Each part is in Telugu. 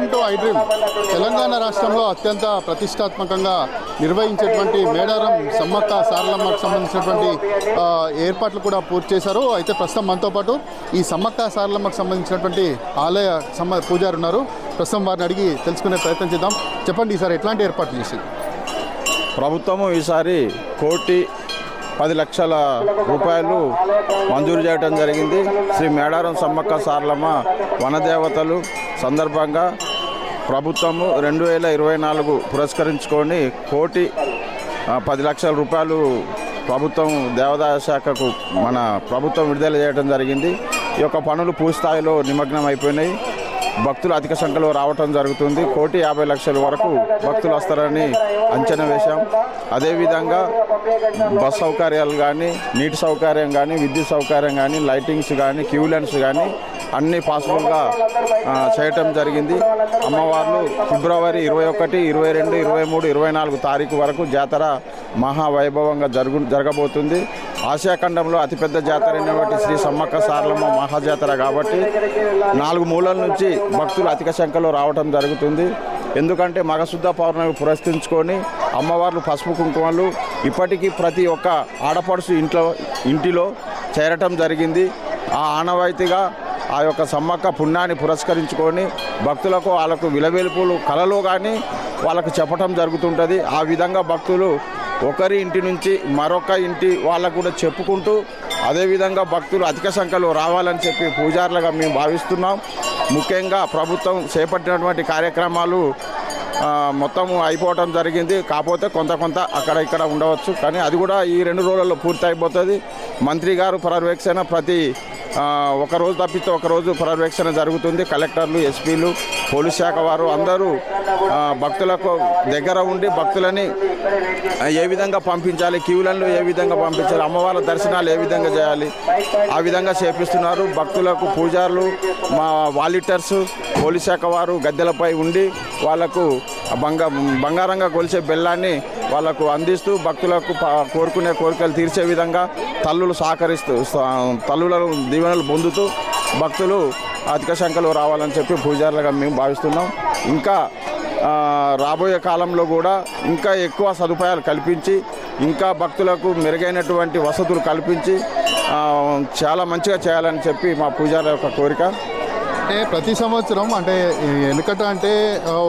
Welcome to I dream. Telangana రాష్ట్రంలో అత్యంత ప్రతిష్టాత్మకంగా నిర్వహించేటువంటి మేడారం సమ్మక్క సారలమ్మకు సంబంధించినటువంటి ఏర్పాట్లు కూడా పూర్తి చేశారు. అయితే ప్రస్తుతం మనతో పాటు ఈ సమ్మక్క సారలమ్మకు సంబంధించినటువంటి ఆలయ పూజారి ఉన్నారు. ప్రస్తుతం వారిని అడిగి తెలుసుకునే ప్రయత్నం చేద్దాం. చెప్పండి, ఈసారి ఎట్లాంటి ఏర్పాట్లు చేసింది ప్రభుత్వము? ఈసారి 1,10,00,000 రూపాయలు మంజూరు చేయడం జరిగింది. శ్రీ మేడారం సమ్మక్క సారలమ్మ వనదేవతలు సందర్భంగా ప్రభుత్వము 2024 పురస్కరించుకొని 1,10,00,000 రూపాయలు ప్రభుత్వం దేవాదాయ శాఖకు మన ప్రభుత్వం విడుదల చేయడం జరిగింది. ఈ యొక్క పనులు పూర్తిస్థాయిలో నిమగ్నం అయిపోయినాయి. భక్తులు అధిక సంఖ్యలో రావటం జరుగుతుంది. 1,50,00,000 వరకు భక్తులు వస్తారని అంచనా వేశాం. అదేవిధంగా బస్ సౌకర్యాలు కానీ, నీటి సౌకర్యం కానీ, విద్యుత్ సౌకర్యం కానీ, లైటింగ్స్ కానీ, క్యూ లైన్స్ కానీ అన్నీ పాసిబుల్గా చేయటం జరిగింది. అమ్మవార్లు ఫిబ్రవరి 21, 22, 23, 24 తారీఖు వరకు జాతర మహావైభవంగా జరగబోతుంది. ఆసియా ఖండంలో అతిపెద్ద జాతర అయినటువంటి శ్రీ సమ్మక్క సారలమ్మ మహాజాతర కాబట్టి 4 మూలల నుంచి భక్తులు అధిక సంఖ్యలో రావటం జరుగుతుంది. ఎందుకంటే మగశుద్ధ పౌర్ణమి పురస్కరించుకొని అమ్మవార్లు పసుపు కుంకుమలు ఇప్పటికీ ప్రతి ఒక్క ఆడపడుచు ఇంటిలో చేరటం జరిగింది. ఆ ఆనవాయితీగా ఆ యొక్క సమ్మక్క పుణ్యాన్ని పురస్కరించుకొని భక్తులకు వాళ్ళకు విలవేల్పులు కలలో కానీ వాళ్ళకు చెప్పటం జరుగుతుంటుంది. ఆ విధంగా భక్తులు ఒకరి ఇంటి నుంచి మరొక ఇంటి వాళ్ళకు కూడా చెప్పుకుంటూ అదేవిధంగా భక్తులు అధిక సంఖ్యలో రావాలని చెప్పి పూజారులుగా మేము భావిస్తున్నాం. ముఖ్యంగా ప్రభుత్వం చేపట్టినటువంటి కార్యక్రమాలు మొత్తం అయిపోవటం జరిగింది. కాకపోతే కొంత అక్కడ ఇక్కడ ఉండవచ్చు, కానీ అది కూడా ఈ 2 రోజుల్లో పూర్తి అయిపోతుంది. మంత్రి గారు పర్యవేక్షణ ప్రతి ఒక రోజు తప్పితే ఒకరోజు పర్యవేక్షణ జరుగుతుంది. కలెక్టర్లు, ఎస్పీలు, పోలీస్ శాఖ వారు అందరూ భక్తులకు దగ్గర ఉండి భక్తులని ఏ విధంగా పంపించాలి, క్యూలన్లు ఏ విధంగా పంపించాలి, అమ్మవారి దర్శనాలు ఏ విధంగా చేయాలి, ఆ విధంగా చేపిస్తున్నారు. భక్తులకు పూజారులు, మా వాలంటీర్స్, పోలీస్ శాఖ వారు గద్దెలపై ఉండి వాళ్లకు బంగారంగా కొలిచే బెల్లాన్ని వాళ్లకు అందిస్తూ భక్తులకు కోరుకునే కోరికలు తీర్చే విధంగా తల్లులు సహకరిస్తూ తల్లులను దీవెనలు పొందుతూ భక్తులు అధిక సంఖ్యలో రావాలని చెప్పి పూజారులుగా మేము భావిస్తున్నాం. ఇంకా రాబోయే కాలంలో కూడా ఇంకా ఎక్కువ సదుపాయాలు కల్పించి ఇంకా భక్తులకు మెరుగైనటువంటి వసతులు కల్పించి చాలా మంచిగా చేయాలని చెప్పి మా పూజారుల యొక్క కోరిక. అంటే ప్రతి సంవత్సరం అంటే వెనుకట అంటే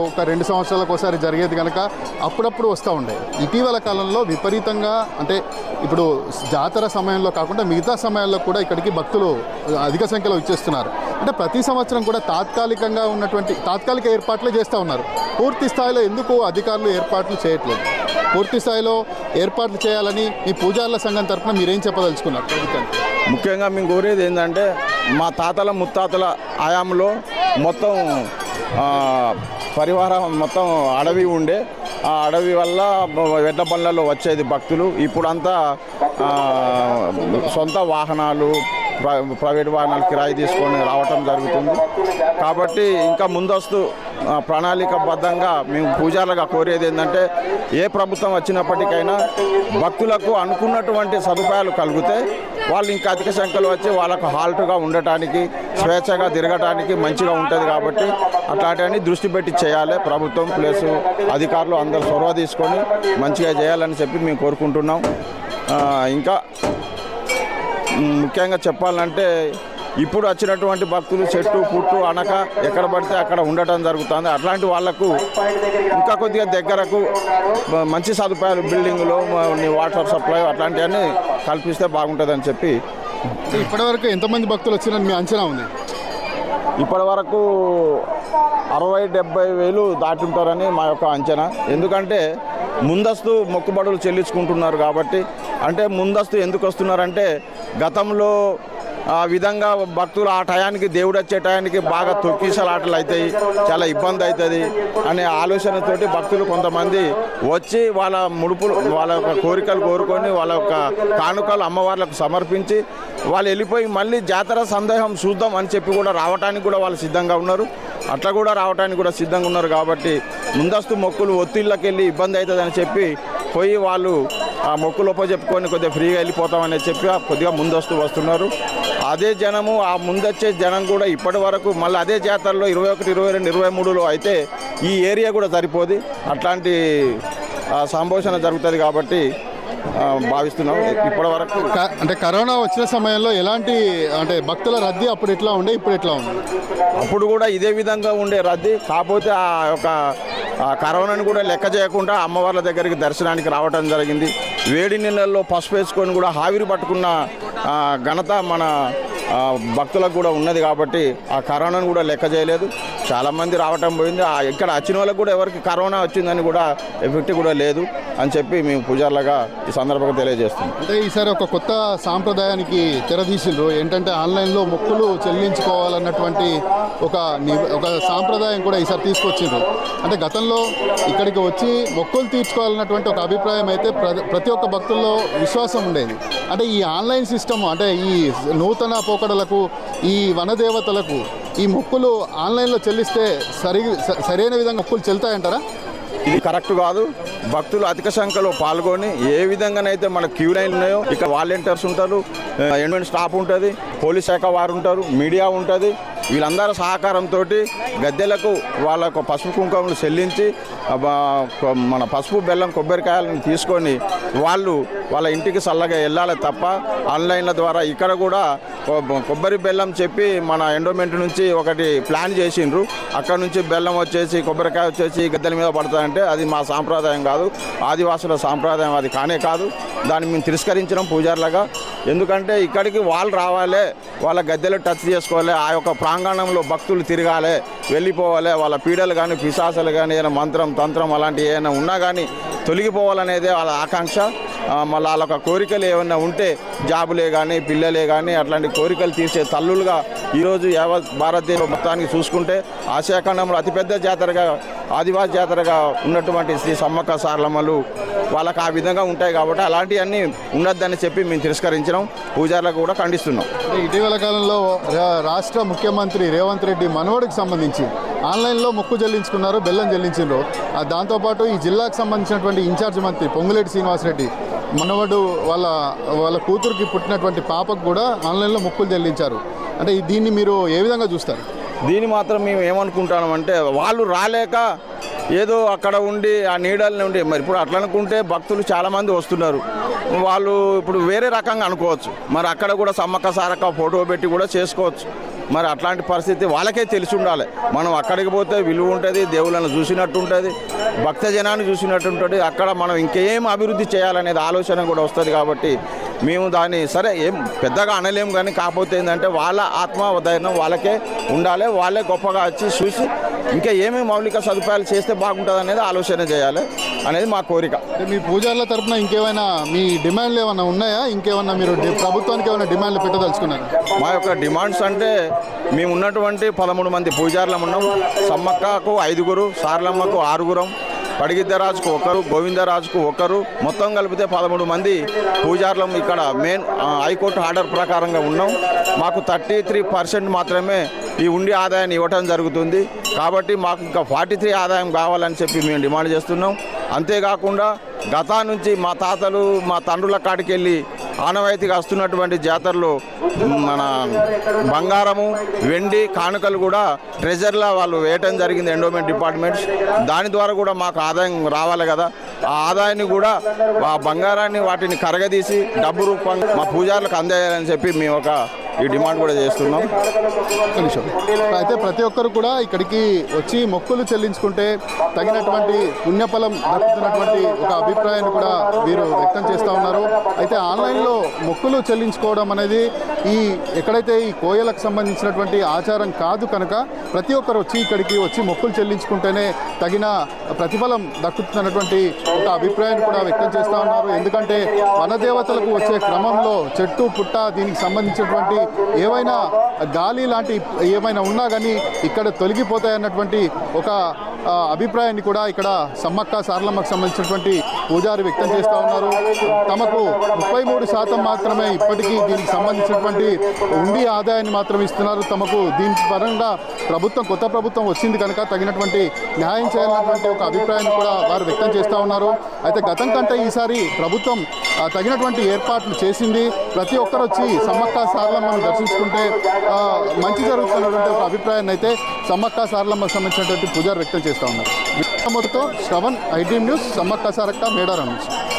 ఒక 2 సంవత్సరాలకు ఒకసారి జరిగేది కనుక అప్పుడప్పుడు వస్తూ ఉండే. ఇటీవల కాలంలో విపరీతంగా అంటే ఇప్పుడు జాతర సమయంలో కాకుండా మిగతా సమయాల్లో కూడా ఇక్కడికి భక్తులు అధిక సంఖ్యలో ఇచ్చేస్తున్నారు. అంటే ప్రతి సంవత్సరం కూడా తాత్కాలిక ఏర్పాట్లు చేస్తూ ఉన్నారు. పూర్తి స్థాయిలో ఎందుకు అధికారులు ఏర్పాట్లు చేయట్లేదు? పూర్తి స్థాయిలో ఏర్పాట్లు చేయాలని మీ పూజారుల సంఘం తరఫున మీరేం చెప్పదలుచుకున్నారు ప్రభుత్వానికి? ముఖ్యంగా మేము కోరేది ఏంటంటే మా తాతల ముత్తాతల హయాంలో మొత్తం పరివారం మొత్తం అడవి ఉండే. ఆ అడవి వల్ల ఎడ్ల బండ్లలో వచ్చేది భక్తులు. ఇప్పుడంతా సొంత వాహనాలు, ప్రైవేట్ వాహనాలు కిరాయి తీసుకొని రావటం జరుగుతుంది. కాబట్టి ఇంకా ముందస్తు ప్రణాళికబద్ధంగా మేము పూజారులుగా కోరేది ఏంటంటే ఏ ప్రభుత్వం వచ్చినప్పటికైనా భక్తులకు అనుకున్నటువంటి సదుపాయాలు కలిగితే వాళ్ళు ఇంకా అధిక సంఖ్యలో వచ్చి వాళ్ళకు హాల్ట్గా ఉండటానికి, స్వేచ్ఛగా తిరగటానికి మంచిగా ఉంటుంది. కాబట్టి అట్లాంటివన్నీ దృష్టి పెట్టి చేయాలి ప్రభుత్వం ప్లస్ అధికారులు అందరూ చొరవ తీసుకొని మంచిగా చేయాలని చెప్పి మేము కోరుకుంటున్నాం. ఇంకా ముఖ్యంగా చెప్పాలంటే ఇప్పుడు వచ్చినటువంటి భక్తులు చెట్టు పుట్టు అనక ఎక్కడ పడితే అక్కడ ఉండటం జరుగుతుంది. అట్లాంటి వాళ్లకు ఇంకా కొద్దిగా దగ్గరకు మంచి సదుపాయాలు, బిల్డింగులు, వాటర్ సప్లై అట్లాంటివన్నీ కల్పిస్తే బాగుంటుందని చెప్పి. ఇప్పటివరకు ఎంతమంది భక్తులు వచ్చినారని మీ అంచనా ఉంది? ఇప్పటి వరకు 60-70 వేలు దాటుంటారని మా యొక్క అంచనా. ఎందుకంటే ముందస్తు మొక్కుబడులు చెల్లించుకుంటున్నారు కాబట్టి. అంటే ముందస్తు ఎందుకు వస్తున్నారంటే గతంలో ఆ విధంగా భక్తులు ఆ టయానికి దేవుడు వచ్చే టయానికి బాగా తొక్కిసలాటలు అవుతాయి, చాలా ఇబ్బంది అవుతుంది అనే ఆలోచనతోటి భక్తులు కొంతమంది వచ్చి వాళ్ళ ముడుపులు, వాళ్ళ యొక్క కోరికలు కోరుకొని వాళ్ళ యొక్క కానుకలు అమ్మవార్లకు సమర్పించి వాళ్ళు వెళ్ళిపోయి మళ్ళీ జాతర సందేహం చూద్దాం అని చెప్పి కూడా రావడానికి కూడా వాళ్ళు సిద్ధంగా ఉన్నారు. అట్లా కూడా రావడానికి కూడా సిద్ధంగా ఉన్నారు. కాబట్టి ముందస్తు మొక్కులు ఒత్తిళ్ళకి వెళ్ళి ఇబ్బంది అవుతుందని చెప్పి పోయి వాళ్ళు ఆ మొక్కులు చెప్పుకొని కొద్దిగా ఫ్రీగా వెళ్ళిపోతామని చెప్పి కొద్దిగా ముందస్తు వస్తున్నారు. అదే జనము ఆ ముందొచ్చే జనం కూడా ఇప్పటి వరకు మళ్ళీ అదే జాతరలో 21, 22, 23లో అయితే ఈ ఏరియా కూడా సరిపోదు. అట్లాంటి సంభాషణ జరుగుతుంది కాబట్టి భావిస్తున్నాం. ఇప్పటి వరకు అంటే కరోనా వచ్చిన సమయంలో ఎలాంటి అంటే భక్తుల రద్దీ అప్పుడు ఎట్లా ఉండే, ఇప్పుడు ఎట్లా ఉంది? అప్పుడు కూడా ఇదే విధంగా ఉండే రద్దీ, కాకపోతే ఆ యొక్క కరోనాను కూడా లెక్క చేయకుండా అమ్మవార్ల దగ్గరికి దర్శనానికి రావడం జరిగింది. వేడి నీళ్ళల్లో పసుపు వేసుకొని కూడా ఆవిరి పట్టుకున్న ఘనత మన భక్తులకు కూడా ఉన్నది కాబట్టి ఆ కరోనాను కూడా లెక్క చేయలేదు. చాలామంది రావటం పోయింది. ఇక్కడ వచ్చిన వాళ్ళకు కూడా ఎవరికి కరోనా వచ్చిందని కూడా ఎఫెక్ట్ కూడా లేదు అని చెప్పి మేము పూజారులుగా ఈ సందర్భంగా తెలియజేస్తున్నాం. అంటే ఈసారి ఒక కొత్త సాంప్రదాయానికి తెరదీసిండ్రు. ఏంటంటే ఆన్లైన్లో మొక్కులు చెల్లించుకోవాలన్నటువంటి ఒక సాంప్రదాయం కూడా ఈసారి తీసుకొచ్చిండ్రు. అంటే గతంలో ఇక్కడికి వచ్చి మొక్కులు తీర్చుకోవాలన్నటువంటి ఒక అభిప్రాయం అయితే ప్రతి ఒక్క భక్తుల్లో విశ్వాసం ఉండేది. అంటే ఈ ఆన్లైన్ సిస్టమ్ అంటే ఈ నూతన పోకడలకు ఈ వనదేవతలకు ఈ మొక్కులు ఆన్లైన్లో చెల్లిస్తే సరైన విధంగా మొక్కులు చెల్లుతాయంటారా? ఇది కరెక్ట్ కాదు. భక్తులు అధిక సంఖ్యలో పాల్గొని ఏ విధంగానైతే మన క్యూ లైన్లు ఉన్నాయో ఇక్కడ వాలంటీర్స్ ఉంటారు, ఎన్విరాన్మెంట్ స్టాఫ్ ఉంటుంది, పోలీస్ శాఖ వారు ఉంటారు, మీడియా ఉంటుంది. వీళ్ళందరూ సహకారంతో గద్దెలకు వాళ్ళకు పసుపు కుంకుమలు చెల్లించి మన పసుపు బెల్లం కొబ్బరికాయలను తీసుకొని వాళ్ళ ఇంటికి చల్లగా వెళ్ళాలి తప్ప ఆన్లైన్ల ద్వారా ఇక్కడ కూడా కొబ్బరి బెల్లం చెప్పి మన ఎండోమెంట్ నుంచి ఒకటి ప్లాన్ చేసిండ్రు. అక్కడ నుంచి బెల్లం వచ్చేసి కొబ్బరికాయ వచ్చేసి గద్దెల మీద పడతాయంటే అది మా సాంప్రదాయం కాదు, ఆదివాసుల సాంప్రదాయం అది కానే కాదు. దాన్ని మేము తిరస్కరించినాం పూజారులుగా. ఎందుకంటే ఇక్కడికి వాళ్ళు రావాలి, వాళ్ళ గద్దెలు టచ్ చేసుకోవాలి, ఆ యొక్క ప్రాంగణంలో భక్తులు తిరగాలి, వెళ్ళిపోవాలి. వాళ్ళ పీడలు కానీ పిశాసాలు కానీ ఏదైనా మంత్రం తంత్రం అలాంటివి ఏమైనా ఉన్నా కానీ తొలగిపోవాలనేదే వాళ్ళ ఆకాంక్ష. మళ్ళీ వాళ్ళ కోరికలు ఏమైనా ఉంటే జాబులే కానీ పిల్లలే కానీ అట్లాంటి కోరికలు తీర్చే తల్లులుగా ఈరోజు యావత్ భారతదేశం మొత్తానికి చూసుకుంటే ఆసియా ఖండంలో అతిపెద్ద జాతరగా ఆదివాసి జాతరగా ఉన్నటువంటి శ్రీ సమ్మక్క సారలమ్మలు వాళ్ళకి ఆ విధంగా ఉంటాయి కాబట్టి అలాంటివన్నీ ఉండొద్దని చెప్పి మేము తిరస్కరించినాం. పూజారులకు కూడా ఖండిస్తున్నాం. ఇటీవల కాలంలో రాష్ట్ర ముఖ్యమంత్రి రేవంత్ రెడ్డి మనవడికి సంబంధించి ఆన్లైన్లో మొక్కు చెల్లించుకున్నారు, బెల్లం చెల్లించారు. దాంతోపాటు ఈ జిల్లాకు సంబంధించినటువంటి ఇన్ఛార్జ్ మంత్రి పొంగులేటి శ్రీనివాసరెడ్డి మనవడు వాళ్ళ కూతురికి పుట్టినటువంటి పాపకు కూడా ఆన్లైన్లో మొక్కులు చెల్లించారు. అంటే దీన్ని మీరు ఏ విధంగా చూస్తారు? దీన్ని మాత్రం మేము ఏమనుకుంటామంటే వాళ్ళు రాలేక ఏదో అక్కడ ఉండి ఆ నీడల్ని ఉండి మరి ఇప్పుడు అట్లా అనుకుంటే భక్తులు చాలామంది వస్తున్నారు. వాళ్ళు ఇప్పుడు వేరే రకంగా అనుకోవచ్చు. మరి అక్కడ కూడా సమ్మక్క సారక్క ఫోటో పెట్టి కూడా చేసుకోవచ్చు. మరి అట్లాంటి పరిస్థితి వాళ్ళకే తెలిసి ఉండాలి. మనం అక్కడికి పోతే విలువ ఉంటుంది, దేవుళ్ళను చూసినట్టు ఉంటుంది, భక్త జనాన్ని చూసినట్టు ఉంటుంది. అక్కడ మనం ఇంకేం అభివృద్ధి చేయాలనేది ఆలోచన కూడా వస్తుంది. కాబట్టి మేము దాన్ని సరే ఏం పెద్దగా అనలేము కానీ కాకపోతే ఏంటంటే వాళ్ళ ఆత్మధైర్యం వాళ్ళకే ఉండాలి. వాళ్ళే గొప్పగా వచ్చి చూసి ఇంకా ఏమేమి మౌలిక సదుపాయాలు చేస్తే బాగుంటుంది అనేది ఆలోచన చేయాలి అనేది మా కోరిక. మీ పూజారుల తరఫున ఇంకేమైనా మీ డిమాండ్లు ఏమైనా ఉన్నాయా? ఇంకేమన్నా మీరు ప్రభుత్వానికి ఏమైనా డిమాండ్లు పెట్టదలుచుకున్నారు? మా యొక్క డిమాండ్స్ అంటే మేము ఉన్నటువంటి 13 మంది పూజారులం ఉన్నాం. సమ్మక్కకు 5, సారలమ్మకు 6, పడిగిద్దరాజుకు 1, గోవిందరాజుకు 1, మొత్తం కలిపితే 13 మంది పూజారులం ఇక్కడ మెయిన్ హైకోర్టు ఆర్డర్ ప్రకారంగా ఉన్నాం. మాకు 33% మాత్రమే ఈ ఉండి ఆదాయాన్ని ఇవ్వటం జరుగుతుంది. కాబట్టి మాకు ఇంకా 43 ఆదాయం కావాలని చెప్పి మేము డిమాండ్ చేస్తున్నాం. అంతేకాకుండా గతా నుంచి మా తాతలు మా తండ్రుల కాడికి వెళ్ళి ఆనవాయితీగా వస్తున్నటువంటి జాతరలో మన బంగారము వెండి కానుకలు కూడా ట్రెజర్లా వాళ్ళు వేయటం జరిగింది ఎండోమెంట్ డిపార్ట్మెంట్స్. దాని ద్వారా కూడా మాకు ఆదాయం రావాలి కదా. ఆ ఆదాయాన్ని కూడా ఆ బంగారాన్ని వాటిని కరగదీసి డబ్బు రూపంగా మా పూజారులకు అందేయాలని చెప్పి మేము ఈ డిమాండ్ కూడా చేస్తున్నాం. అయితే ప్రతి ఒక్కరు కూడా ఇక్కడికి వచ్చి మొక్కులు చెల్లించుకుంటే తగినటువంటి పుణ్యఫలం దక్కుతున్నటువంటి ఒక అభిప్రాయాన్ని కూడా వీరు వ్యక్తం చేస్తూ ఉన్నారు. అయితే ఆన్లైన్లో మొక్కులు చెల్లించుకోవడం అనేది ఎక్కడైతే ఈ కోయలకు సంబంధించినటువంటి ఆచారం కాదు కనుక ప్రతి ఒక్కరు వచ్చి ఇక్కడికి వచ్చి మొక్కులు చెల్లించుకుంటేనే తగిన ప్రతిఫలం దక్కుతున్నటువంటి ఒక అభిప్రాయాన్ని కూడా వ్యక్తం చేస్తూ ఉన్నారు. ఎందుకంటే వనదేవతలకు వచ్చే క్రమంలో చెట్టు పుట్ట దీనికి సంబంధించినటువంటి ఏవైనా గాలి లాంటి ఏమైనా ఉన్నా కానీ ఇక్కడ తొలగిపోతాయన్నటువంటి ఒక అభిప్రాయాన్ని కూడా ఇక్కడ సమ్మక్క సారలమ్మకు సంబంధించినటువంటి పూజారి వ్యక్తం చేస్తూ ఉన్నారు. తమకు 33% మాత్రమే ఇప్పటికీ దీనికి సంబంధించినటువంటి ఉండి ఆదాయాన్ని మాత్రం ఇస్తున్నారు. తమకు దీని పరంగా కొత్త ప్రభుత్వం వచ్చింది కనుక తగినటువంటి న్యాయం చేయాలన్నటువంటి ఒక అభిప్రాయాన్ని కూడా వారు వ్యక్తం చేస్తూ ఉన్నారు. అయితే గతం కంటే ఈసారి ప్రభుత్వం తగినటువంటి ఏర్పాట్లు చేసింది. ప్రతి ఒక్కరు వచ్చి సమ్మక్క సారలమ్మను దర్శించుకుంటే మంచి జరుగుతున్నటువంటి ఒక అభిప్రాయాన్ని అయితే సమ్మక్క సారలమ్మకు సంబంధించినటువంటి పూజారి వ్యక్తం చేస్తూ ఉన్నారు. శ్రవణ్, IDM న్యూస్, సమ్మక్క సారక్క, మేడారం నుంచి.